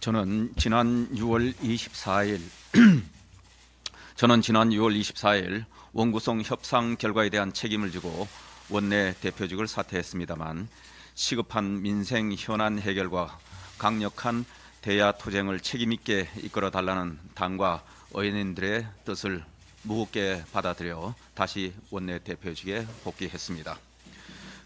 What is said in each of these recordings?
저는 지난 6월 24일 원구성 협상 결과에 대한 책임을 지고 원내 대표직을 사퇴했습니다만, 시급한 민생 현안 해결과 강력한 대야 투쟁을 책임있게 이끌어달라는 당과 의원님들의 뜻을 무겁게 받아들여 다시 원내 대표직에 복귀했습니다.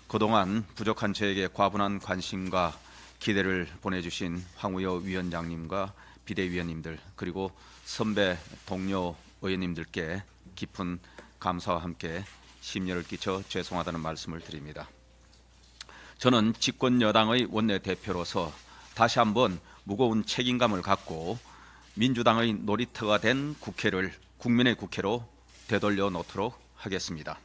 그동안 부족한 저에게 과분한 관심과 기대를 보내주신 황우여 위원장님과 비대위원님들, 그리고 선배 동료 의원님들께 깊은 감사와 함께 심려를 끼쳐 죄송하다는 말씀을 드립니다. 저는 집권 여당의 원내대표로서 다시 한번 무거운 책임감을 갖고 민주당의 놀이터가 된 국회를 국민의 국회로 되돌려 놓도록 하겠습니다.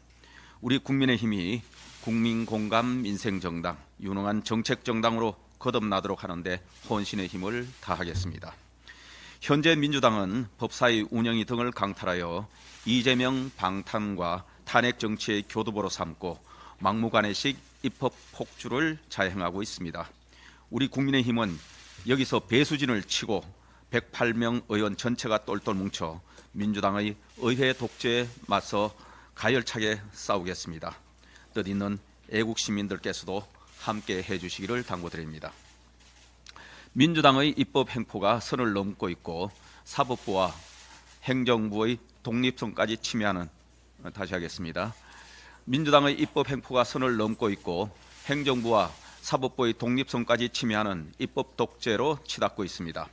우리 국민의힘이 국민공감 민생정당, 유능한 정책정당으로 거듭나도록 하는데 혼신의 힘을 다하겠습니다. 현재 민주당은 법사위 운영위 등을 강탈하여 이재명 방탄과 탄핵 정치의 교두보로 삼고 막무가내식 입법 폭주를 자행하고 있습니다. 우리 국민의힘은 여기서 배수진을 치고 108명 의원 전체가 똘똘 뭉쳐 민주당의 의회 독재에 맞서 가열차게 싸우겠습니다. 뜻있는 애국 시민들께서도 함께 해주시기를 당부드립니다. 민주당의 입법 행포가 선을 넘고 있고 사법부와 행정부의 독립성까지 침해하는, 다시 하겠습니다. 민주당의 입법 행포가 선을 넘고 있고 행정부와 사법부의 독립성까지 침해하는 입법 독재로 치닫고 있습니다.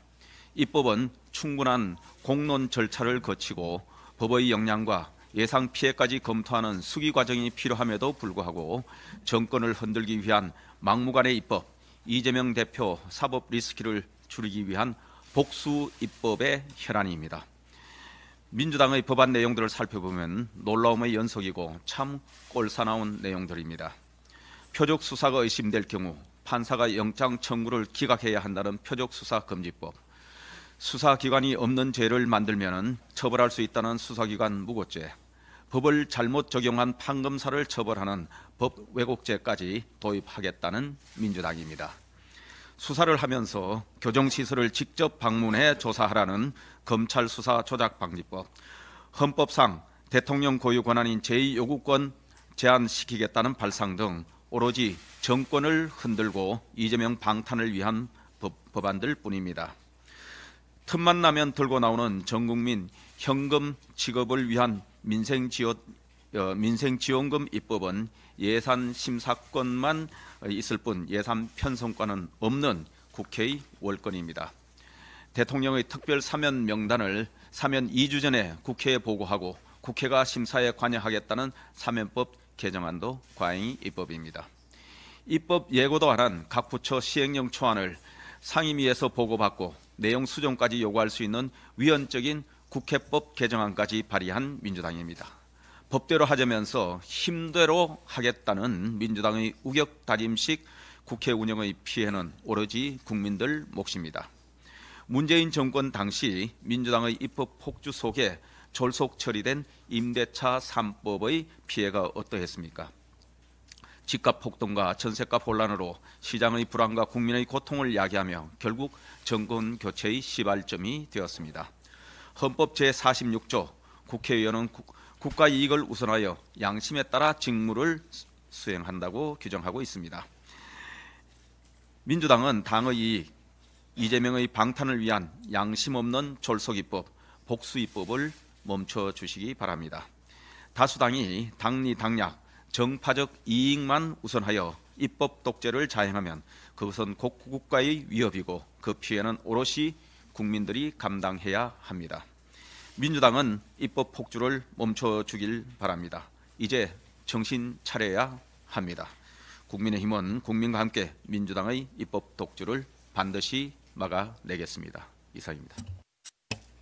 입법은 충분한 공론 절차를 거치고 법의 역량과 예상 피해까지 검토하는 수기 과정이 필요함에도 불구하고 정권을 흔들기 위한 막무가내 입법, 이재명 대표 사법 리스크를 줄이기 위한 복수 입법의 혈안입니다. 민주당의 법안 내용들을 살펴보면 놀라움의 연속이고 참 꼴사나운 내용들입니다. 표적 수사가 의심될 경우 판사가 영장 청구를 기각해야 한다는 표적수사금지법, 수사기관이 없는 죄를 만들면 처벌할 수 있다는 수사기관 무고죄, 법을 잘못 적용한 판검사를 처벌하는 법 왜곡죄까지 도입하겠다는 민주당입니다. 수사를 하면서 교정시설을 직접 방문해 조사하라는 검찰 수사 조작 방지법, 헌법상 대통령 고유 권한인 제2요구권 제한시키겠다는 발상 등 오로지 정권을 흔들고 이재명 방탄을 위한 법안들 뿐입니다. 틈만 나면 들고 나오는 전국민 현금 지급을 위한 민생지원금 입법은 예산 심사권만 있을 뿐 예산 편성권은 없는 국회의 월권입니다. 대통령의 특별 사면 명단을 사면 2주 전에 국회에 보고하고 국회가 심사에 관여하겠다는 사면법 개정안도 과잉 입법입니다. 입법 예고도 안 한 각 부처 시행령 초안을 상임위에서 보고받고 내용 수정까지 요구할 수 있는 위헌적인 국회법 개정안까지 발의한 민주당입니다. 법대로 하자면서 힘대로 하겠다는 민주당의 우격다짐식 국회 운영의 피해는 오로지 국민들 몫입니다. 문재인 정권 당시 민주당의 입법 폭주 속에 졸속 처리된 임대차 3법의 피해가 어떠했습니까? 집값 폭등과 전세값 혼란으로 시장의 불안과 국민의 고통을 야기하며 결국 정권 교체의 시발점이 되었습니다. 헌법 제46조 국회의원은 국가 이익을 우선하여 양심에 따라 직무를 수행한다고 규정하고 있습니다. 민주당은 당의 이익, 이재명의 방탄을 위한 양심 없는 졸속입법, 복수입법을 멈춰주시기 바랍니다. 다수당이 당리당략, 정파적 이익만 우선하여 입법 독재를 자행하면 그것은 국가의 위협이고 그 피해는 오롯이 국민들이 감당해야 합니다. 민주당은 입법 폭주를 멈춰주길 바랍니다. 이제 정신 차려야 합니다. 국민의힘은 국민과 함께 민주당의 입법 독주를 반드시 막아내겠습니다. 이상입니다.